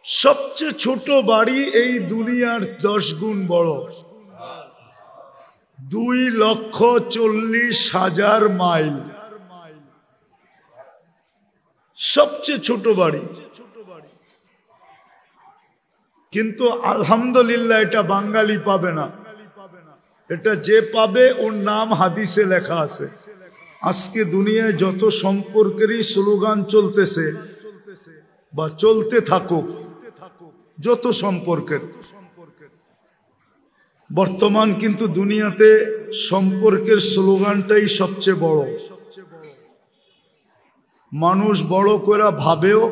সবচেয়ে ছোট বাড়ি এই দুনিয়ার 10 গুণ বড়। 2,40,000 মাইল সবচেয়ে ছোট বাড়ি। কিন্তু আলহামদুলিল্লাহ এটা বাঙালি পাবে না, এটা যে পাবে ওর নাম হাদিসে লেখা আছে। আজকে দুনিয়ায় যত সম্পর্কেরই স্লোগান চলতেছে বা চলতে থাকুক, যত সম্পর্কের, বর্তমান কিন্তু দুনিয়াতে সম্পর্কের স্লোগানটাই সবচেয়ে বড়। মানুষ বড় করে ভাবেও,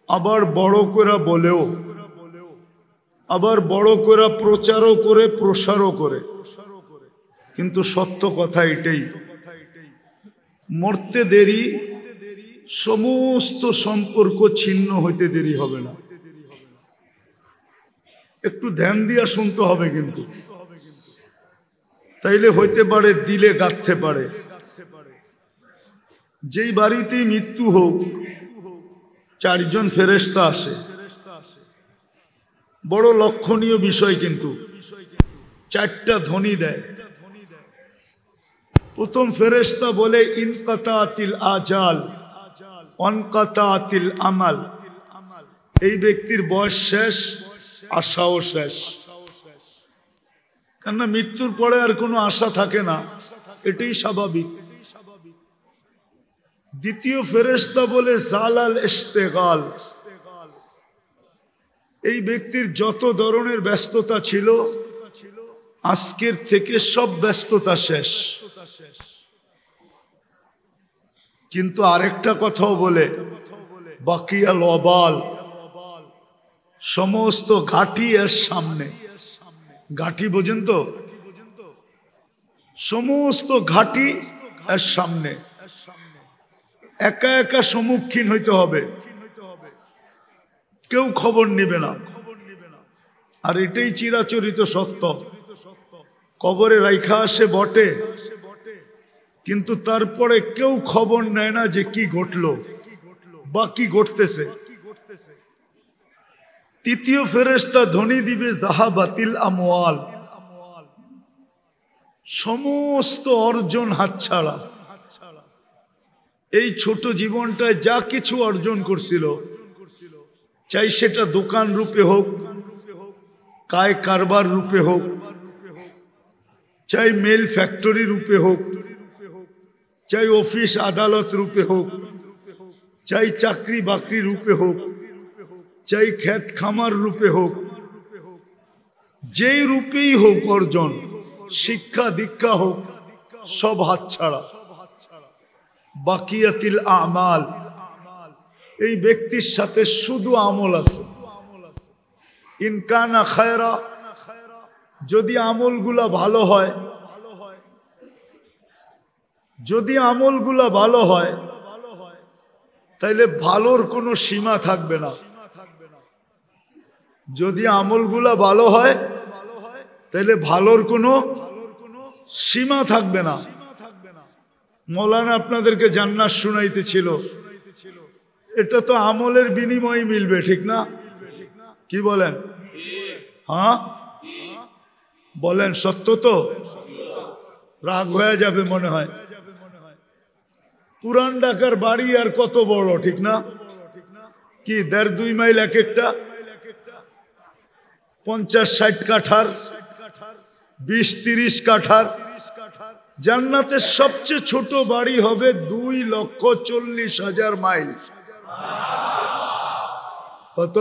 আবার বড় করে বলেও, আবার বড় করে প্রচারও করে, প্রসারও করে। কিন্তু সত্য কথা এটাই, মরতে দেরি, সমস্ত সম্পর্ক ছিন্ন হইতে দেরি হবে না। একটু ধ্যান দিয়া শুনতে হবে কিন্তু, তাইলে হইতে পারে দিলে গাঁথতে পারে। যেই বাড়িতেই মৃত্যু হোক, 4 জন ফেরেশতা আসে। বড় লক্ষণীয় বিষয় কিন্তু, 4টা ধ্বনি দেয়। প্রথম ফেরেশতা বলে ইনকাতাতিল আজাল অনকাতাতিল আমাল। এই ব্যক্তির বয়স শেষ, আশাও শেষ। কেননা মৃত্যুর পরে আর কোনো আশা থাকে না, এটাই স্বাভাবিক। দ্বিতীয় ফেরেশতা বলে জালাল ইশতেগাল। এই ব্যক্তির যত ধরনের ব্যস্ততা ছিল, আজকের থেকে সব ব্যস্ততা শেষ। কিন্তু আরেকটা কথাও বলে বাকিয়াল ওয়াবাল, সমস্ত ঘাটি এর সামনে। ঘাটি বোঝেন তো? সমস্ত ঘাটি এর সামনে, একা একা সম্মুখীন হইতে হবে, কেউ খবর নেবে না। আর এটাই চিরাচরিত সত্য। কবরে রাইখা আসে বটে, কিন্তু তারপরে কেউ খবর নেয় না যে কি ঘটলো বা কি ঘটতেছে। তৃতীয় ফেরেশতা ধ্বনি দিবে যাহাবাতিল আমওয়াল। সমস্ত অর্জন হাতছাড়া। এই ছোট জীবনটায় যা কিছু অর্জন করছিল, চাই সেটা দোকান রূপে হোক, কায় কারবার রূপে হোক, চাই মেল ফ্যাক্টরি রূপে হোক, চাই অফিস আদালত রূপে হোক, চাই চাকরি বাকরি রূপে হোক, চাই ক্ষেত খামার রূপে হোক, যেই রূপেই হোক অর্জন, শিক্ষা দীক্ষা হোক, সব হাতছাড়া। বাকিয়াতিল আমাল। এই ব্যক্তির সাথে শুধু আমল আছে। ইনকানা খায়রা, যদি আমলগুলা ভালো হয়, যদি আমলগুলা ভালো হয়, তাইলে ভালোর কোনো সীমা থাকবে না। যদি আমলগুলা ভালো হয়, তাইলে ভালোর কোনো সীমা থাকবে না। মৌলানা আপনাদেরকে জান্নাত শুনাইতেছিল, এটা তো আমলের বিনিময়ে মিলবে, ঠিক না? কি বলেন? হ্যাঁ বলেন, সত্য তো? রাগ হয়ে যাবে মনে হয়। পুরান ঢাকার বাড়ি আর কত বড়, ঠিক না? কি 1.5-2 মাইল এক একটা, 50-60 কাঠার, 20-30 কাঠার। জান্নাতের সবচেয়ে ছোট বাড়ি হবে 2,40,000 মাইল। কত?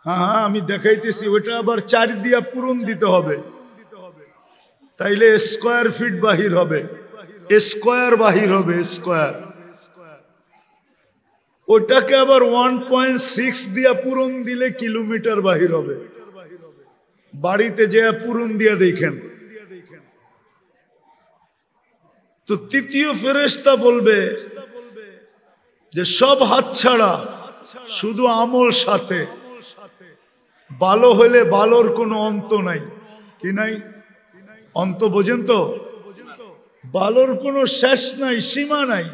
হ্যাঁ হ্যাঁ আমি দেখাইতেছি। ওটা আবার 4 দিয়া পূরণ দিতে হবে, তাইলে স্কয়ার ফিট বাহির হবে, স্কয়ার বাহির হবে, স্কয়ার। ওটাকে আবার 1.6 দিয়া পূরণ দিলে কিলোমিটার বাহির হবে। বাড়িতে যে পূরণ দিয়া দেখেন। তো তৃতীয় ফেরেশতা বলবে যে সব হাতছাড়া, শুধু আমল সাথে। ভালো হলে ভালোর কোনো অন্ত নাই। কি নাই? অন্ত বোঝেন তো? ভালোর কোনো শেষ নাই, সীমা নাই।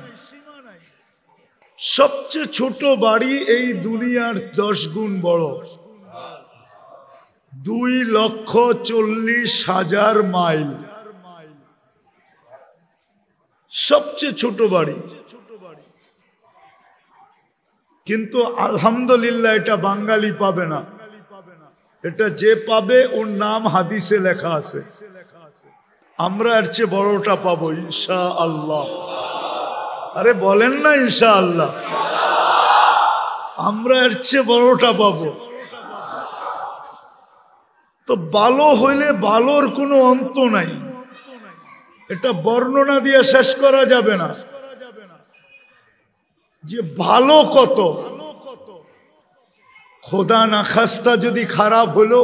সবচেয়ে ছোট বাড়ি এই দুনিয়ার 10 গুণ বড়। 2,40,000 মাইল সবচেয়ে ছোট বাড়ি। কিন্তু আলহামদুলিল্লাহ এটা বাঙালি পাবে না, এটা যে পাবে ওর নাম হাদিসে লেখা আছে। আমরা এর চেয়ে বড়টা পাবো ইনশাআল্লাহ। আরে বলেন না ইনশাআল্লাহ। আমরা এর চেয়ে বড়টা পাবো। তো ভালো হইলে ভালোর কোনো অন্ত নাই, এটা বর্ণনা দিয়ে শেষ করা যাবে না যে ভালো কত। খোদা না খাস্তা যদি খারাপ হলো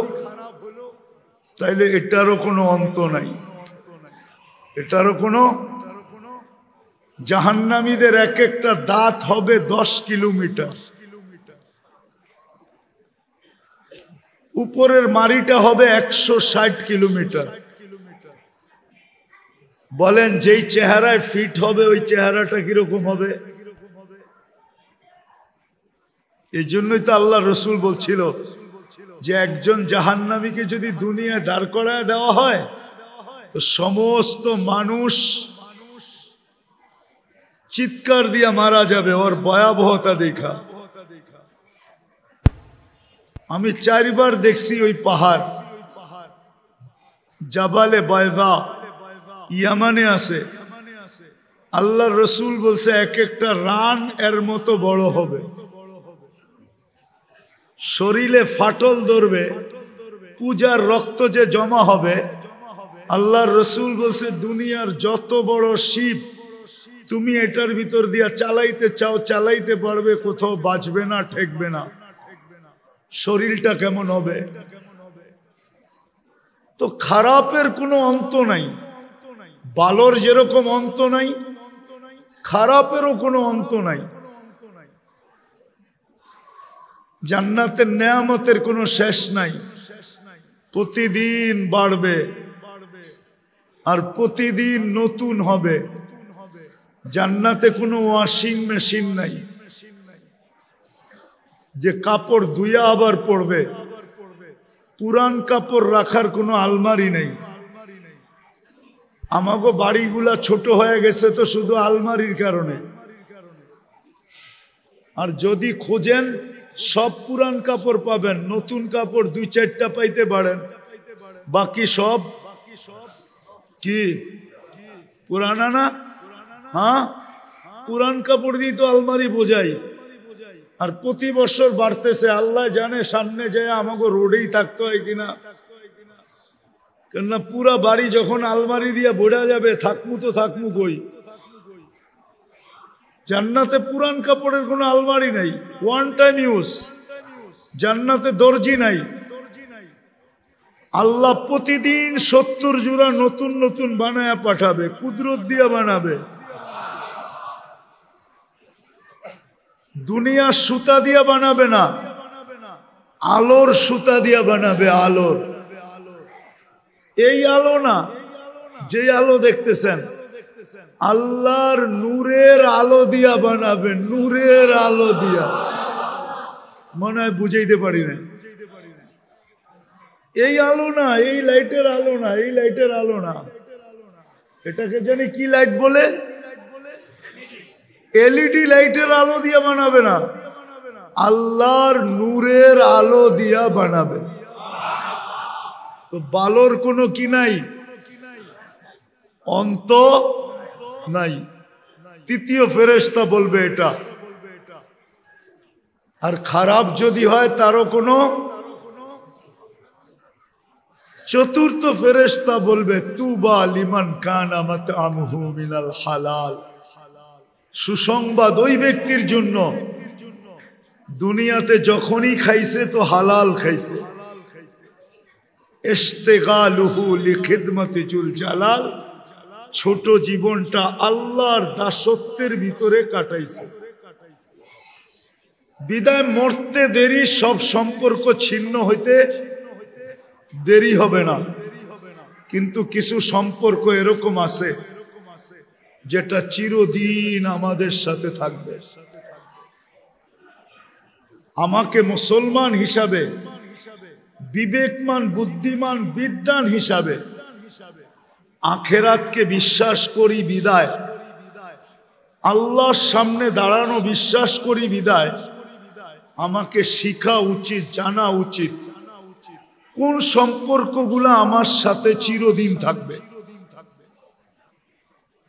তাইলে এটারও কোনো অন্ত নাই, এটারও কোনো। জাহান্নামীদের এক একটা দাঁত হবে 10 কিলোমিটার, উপরের মারিটা হবে 160 কিলোমিটার। বলেন যেই চেহারায় ফিট হবে ওই চেহারাটা কিরকম হবে? এই জন্যই তো আল্লাহ রসুল বলছিল যে একজন জাহান্নামীকে যদি দুনিয়ায় দাঁড় করায় দেওয়া হয় তো সমস্ত মানুষ চিৎকার দিয়ে মারা যাবে ওর ভয়াবহতা দেখা। আমি 4 বার দেখছি ওই পাহাড়, জাবালে বায়দা, ইয়ামানে আছে। আল্লাহ রসুল বলছে এক একটা রান এর মতো বড় হবে, শরীরে ফাটল ধরবে, পূজার রক্ত যে জমা হবে। আল্লাহর রসুল বলছে দুনিয়ার যত বড় শিব তুমি এটার ভিতর দিয়া চালাইতে চাও চালাইতে পারবে, কোথাও বাঁচবে না, ঠেকবে না। শরীরটা কেমন হবে? তো খারাপের কোনো অন্ত নাই, ভালোর যেরকম অন্ত নাই খারাপেরও কোনো অন্ত নাই। জান্নাতের নেয়ামতের কোনো শেষ নাই, প্রতিদিন বাড়বে আর প্রতিদিন নতুন হবে। জান্নাতে কোনো ওয়াশিং মেশিন নাই যে কাপড় ধুইয়া আবার পরবে, পুরান কাপড় রাখার কোনো আলমারি নেই। আমাগো বাড়িগুলা ছোট হয়ে গেছে তো শুধু আলমারির কারণে। আর যদি খোঁজেন সব পুরান কাপড় পাবেন, নতুন কাপড় 2-4টা পাইতে পারেন, বাকি সব কি পুরানা না? হ্যাঁ, পুরান কাপড় দিয়ে তো আলমারি বোঝাই। আর প্রতি বছর বাড়তেছে, আল্লাহ জানে সামনে যায় আমাকে রোডেই থাকতে হয় কিনা। কেননা পুরা বাড়ি যখন আলমারি দিয়ে বোঝা যাবে, থাকমু তো থাকমু কই? জান্নাতে পুরান কাপড়ের কোনো আলমারি নাই, ওয়ান টাইম ইউজ। জান্নাতে দর্জি নাই। আল্লাহ প্রতিদিন 70 জোড়া নতুন নতুন বানায়া পাঠাবে, কুদরত দিয়া বানাবে। দুনিয়া সুতা দিয়া বানাবে না, আলোর সুতা দিয়া বানাবে। আলোর এই আলো না, যে আলো দেখতেছেন আল্লাহর নূরের আলো দিয়া বানাবে, নূরের আলো দিয়া। মনে হয় বুঝাইতে পারি না। এই আলো না, এই লাইটের আলো না, এই লাইটের আলো না, এটাকে জানি কি লাইট বলে? এলইডি লাইটের আলো দিয়া বানাবে না, আল্লাহর নূরের আলো দিয়া বানাবে। তো বালোর কোনো কি নাই, অন্ত নাই। তৃতীয় ফেরেশতা বলবে এটা। আর খারাপ যদি হয় তারও কোনো। চতুর্থ ফেরেশতা বলবে তুবা লিমান কানা মাতআমুহু মিনাল হালাল। সুসংবাদ ওই ব্যক্তির জন্য দুনিয়াতে যখনই খাইছে তো হালাল খাইছে। ইশতিগালুহু লিখিদমাতি জুল জালাল, ছোট জীবনটা আল্লাহর দাসত্বের ভিতরে কাটাইছে। বিদায় মরতে দেরি, সব সম্পর্ক ছিন্ন হইতে দেরি হবে না। কিন্তু কিছু সম্পর্ক এরকম আছে যেটা চিরদিন আমাদের সাথে থাকবে। আমাকে মুসলমান হিসাবে, বিবেকমান, বুদ্ধিমান, বিদ্বান হিসাবে আখেরাতকে বিশ্বাস করি বিদায়, আল্লাহর সামনে দাঁড়ানো বিশ্বাস করি বিদায়, আমাকে শিখা উচিত, জানা উচিত কোন সম্পর্কগুলো আমার সাথে চিরদিন থাকবে।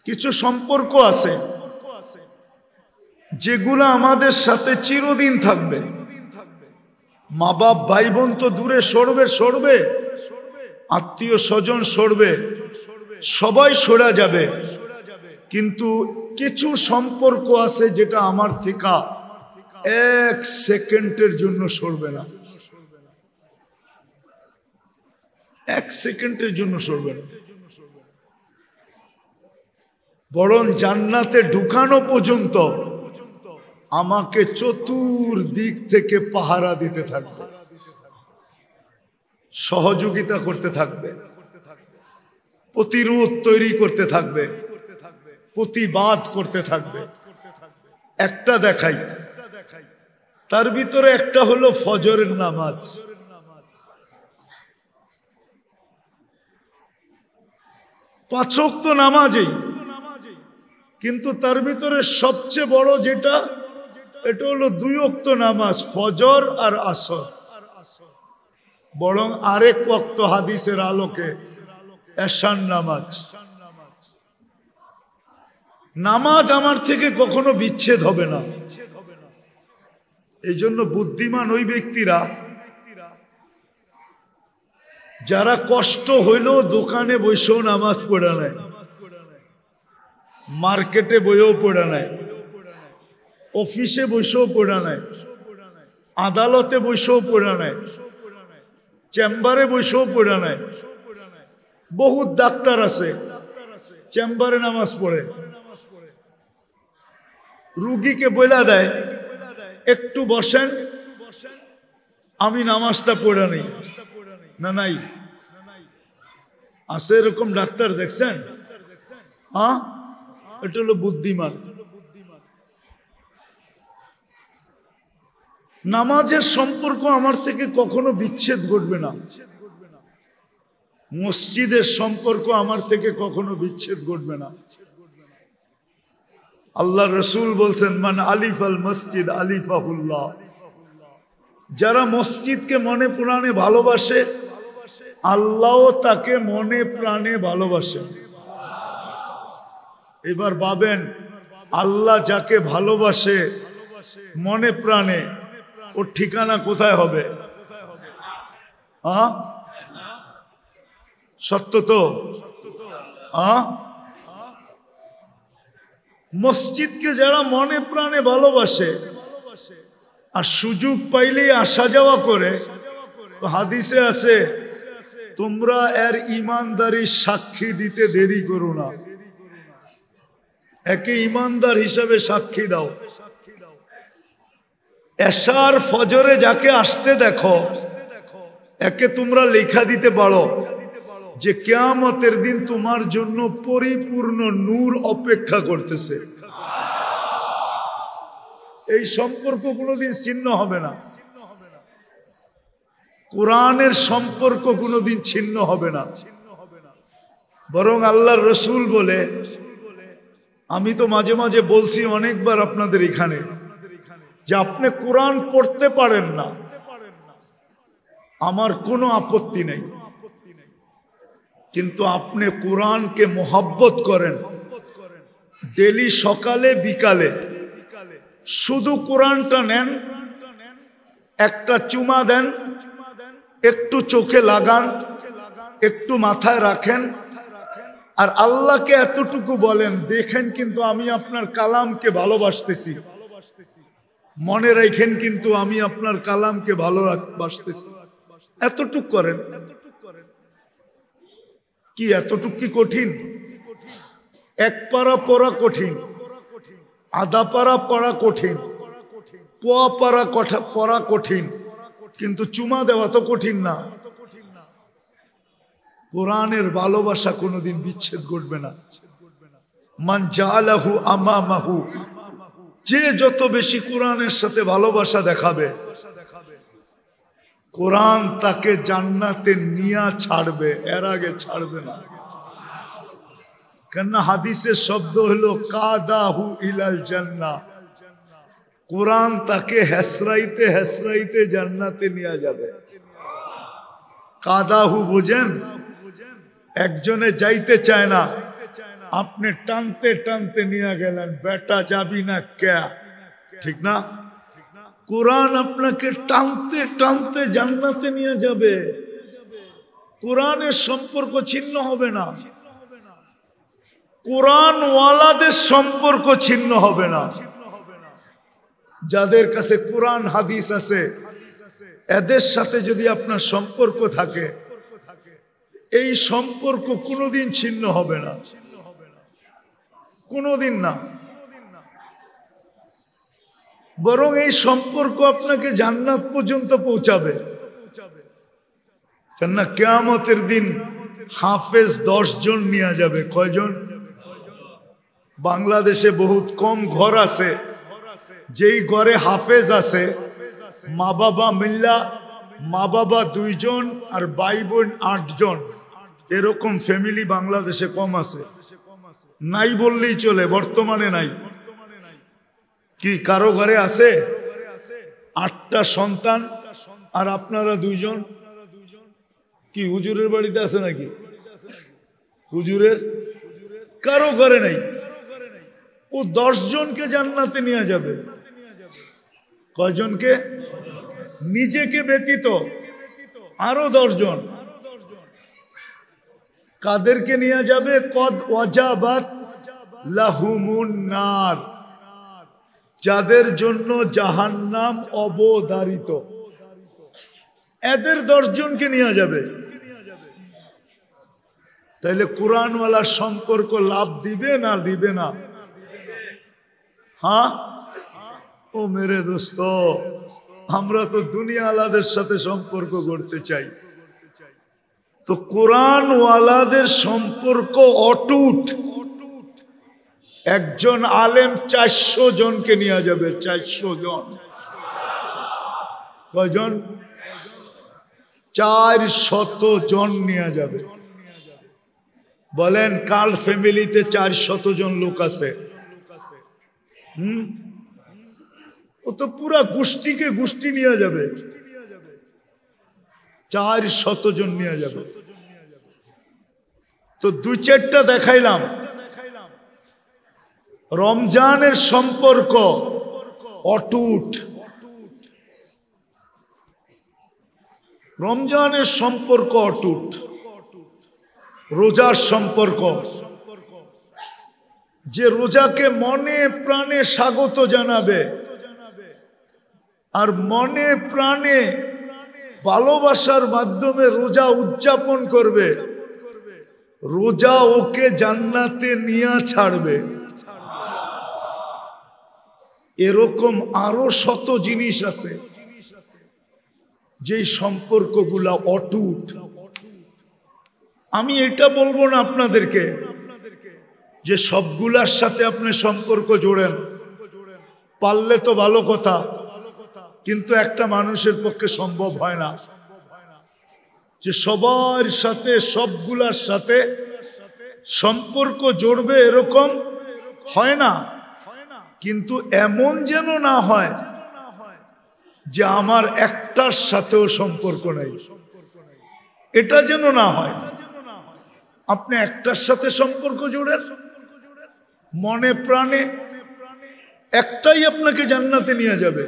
কিছু সম্পর্ক আছে যেগুলো আমাদের সাথে চিরদিন থাকবে। মা বাপ ভাই বোন তো দূরে সরবে, আত্মীয় স্বজন সরবে, সবাই সরা যাবে, কিন্তু কিছু সম্পর্ক আছে যেটা আমার থেকে 1 সেকেন্ডের জন্য সরবে না, 1 সেকেন্ডের জন্য সরবে না। বরং জান্নাতে ঢুকানো পর্যন্ত আমাকে চতুর্দিক থেকে পাহারা দিতে থাকবে, সহযোগিতা করতে থাকবে, প্রতিরোধ তৈরি করতে থাকবে, প্রতিবাদ করতে থাকবে। একটা দেখাই, তার ভিতরে একটা হলো ফজরের নামাজ। 5 ওয়াক্ত নামাজই, কিন্তু তার ভিতরে সবচেয়ে বড় যেটা, এটা হলো 2 ওয়াক্ত নামাজ, ফজর আর আসর। বরং আরেক ওয়াক্ত হাদিসের আলোকে এশার নামাজ। নামাজ আমার থেকে কখনো বিচ্ছেদ হবে না। এই জন্য বুদ্ধিমান ওই ব্যক্তিরা যারা কষ্ট হইলেও দোকানে বসেও নামাজ পড়ে নেয়, মার্কেটে বইও পড়ে নেয়, অফিসে বসেও পড়ে নেয়, আদালতে বসেও পড়ে নেয়, চেম্বারে বসেও পড়ে নেয়। বহুত ডাক্তার আছে চেম্বারে নামাজ পড়ে, রুগীকে বইলা দেয় একটু বসেন, আমি নামাজটা পড়ে নেই। না নাই আছে এরকম ডাক্তার দেখছেন? হ্যাঁ, এটা হলো বুদ্ধিমান। নামাজের সম্পর্ক আমার থেকে কখনো বিচ্ছেদ ঘটবে না, মসজিদের সম্পর্ক আমার থেকে কখনো বিচ্ছেদ ঘটবে না। আল্লাহ রসুল বলছেন, মান আলিফাল মসজিদ আলিফাহুল্লাহ। যারা মসজিদকে মনে প্রাণে ভালোবাসে, আল্লাহও তাকে মনে প্রাণে ভালোবাসে। এবার ভাবেন, আল্লাহ যাকে ভালোবাসে মনে প্রাণে, ওর ঠিকানা কোথায় হবে? সত্য তো? মসজিদকে যারা মনে প্রাণে ভালোবাসে আর সুযোগ পাইলেই আসা যাওয়া করে, হাদিসে আছে, তোমরা এর ইমানদারির সাক্ষী দিতে দেরি করো না, একে ইমানদার হিসাবে সাক্ষী দাও। এশার ফজরে যাকে আসতে দেখো, একে তোমরা লেখা দিতে পারো যে কিয়ামতের দিন তোমার জন্য পরিপূর্ণ নূর অপেক্ষা করতেছে। এই সম্পর্ক কোনোদিন ছিন্ন হবে না, কোরআনের সম্পর্ক কোনোদিন ছিন্ন হবে না। বরং আল্লাহর রসুল বলে, আমি তো মাঝে মাঝে বলছি অনেকবার আপনাদের এখানে, যে আপনি কোরআন পড়তে পারেন না, আমার কোনো আপত্তি নেই, কিন্তু আপনি কোরআনকে মোহাব্বত করেন, ডেলি সকালে বিকালে শুধু কোরআনটা নেন, একটা চুমা দেন, একটু চোখে লাগান, একটু মাথায় রাখেন, আর আল্লাহকে এতটুকু বলেন, দেখেন কিন্তু আমি আপনার কালামকে ভালোবাসতেছি, মনে রাখেন কিন্তু আমি আপনার কালামকে ভালোবাসতেছি। এতটুক করেন। কি এতটুক কি কঠিন? এক পারা পড়া কঠিন, আধা পারা পড়া কঠিন, পোয়া পারা পড়া কঠিন, কিন্তু চুমা দেওয়া তো কঠিন না। কোরআনের ভালোবাসা কোনোদিন বিচ্ছেদ ঘটবে না। মান জালাহু আমামাহু যে যত বেশি কোরআনের সাথে ভালোবাসা দেখাবে কোরআন তাকে জান্নাতে নিয়ে ছাড়বে, এর আগে ছাড়বে না। কেননা হাদিসের শব্দ হলো কাদাহু ইলাল জান্নাহ, কোরআন তাকে হেসরাইতে হেসরাইতে জান্নাতে নিয়ে যাবে। কাদাহু বুঝেন? একজনে যাইতে চায় না, আপনি টানতে টানতে নিয়ে গেলেন, বেটা যাবি না কে, ঠিক না? কোরআন আপনাকে টানতে টানতে জান্নাতে নিয়ে যাবে। কোরআনের সম্পর্ক ছিন্ন হবে না, কোরআন ওয়ালাদের সম্পর্ক ছিন্ন হবে না। যাদের কাছে কোরআন হাদিস আছে এদের সাথে যদি আপনার সম্পর্ক থাকে, এই সম্পর্ক কোনোদিন ছিন্ন হবে না, কোনোদিন না। বরং এই সম্পর্ক আপনাকে জান্নাত পর্যন্ত পৌঁছাবে। কেননা কিয়ামতের দিন হাফেজ 10 জন নিয়ে যাবে। কয়জন? বাংলাদেশে বহুত কম ঘর আছে, যেই ঘরে হাফেজ আছে মা বাবা মিল্লা, মা বাবা 2 জন আর ভাই বোন 8 জন, এরকম ফ্যামিলি বাংলাদেশে কম আছে। নাই বললেই চলে, বর্তমানে নাই। কি কারো ঘরে আছে 8টা সন্তান আর আপনারা 2 জন? কি হুজুরের বাড়িতে আছে নাকি? হুজুরের কারো ঘরে নাই। ও 10 জনকে জান্নাতে নিয়ে যাবে। কয়জনকে? নিজেকে ব্যতীত আরো 10 জন। কাদেরকে নিয়ে যাবে? কদ ওয়াজাবাত লাহুমুন নার, যাদের জন্য জাহান্নাম অবধারিত, এদের 10 জনকে নিয়ে যাবে। তাইলে কোরআনওয়ালার সম্পর্ক লাভ দিবে না দিবে না? হ্যাঁ ও মেরে দোস্ত, আমরা তো দুনিয়া আলাদের সাথে সম্পর্ক করতে চাই, তো কোরআন ওয়ালাদের সম্পর্ক অটুট। একজন আলেম 400 জনকে নিয়ে যাবে, 400 জন। কয়জন? 400 জন নিয়ে যাবে। বলেন কার ফ্যামিলিতে 400 জন লোক আছে? ও তো পুরা গোষ্ঠীকে গোষ্ঠী নিয়ে যাবে, 400 জন নিয়ে যাবে। তো 2-4টা দেখাইলাম। রমজানের সম্পর্ক অটুট, রমজানের সম্পর্ক অটুট। রোজার সম্পর্ক, যে রোজাকে মনে প্রাণে স্বাগত জানাবে আর মনে প্রাণে ভালোবাসার মাধ্যমে রোজা উদযাপন করবে, রোজা ওকে জান্নাতে নিয়ে ছাড়বে। এরকম আরো শত জিনিস আছে যেই সম্পর্কগুলা অটুট। আমি এটা বলবো না আপনাদেরকে যে সবগুলার সাথে আপনি সম্পর্ক জোড়েন, পারলে তো ভালো কথা, কিন্তু একটা মানুষের পক্ষে সম্ভব হয় না যে সবার সাথে সবগুলার সাথে সম্পর্ক জড়বে, এরকম হয় না। কিন্তু এমন যেন না হয় যে আমার একটার সাথেও সম্পর্ক নাই, এটা যেন না হয়। আপনি একটার সাথে সম্পর্ক জোড়েন মনে প্রাণে, একটাই আপনাকে জান্নাতে নিয়ে যাবে।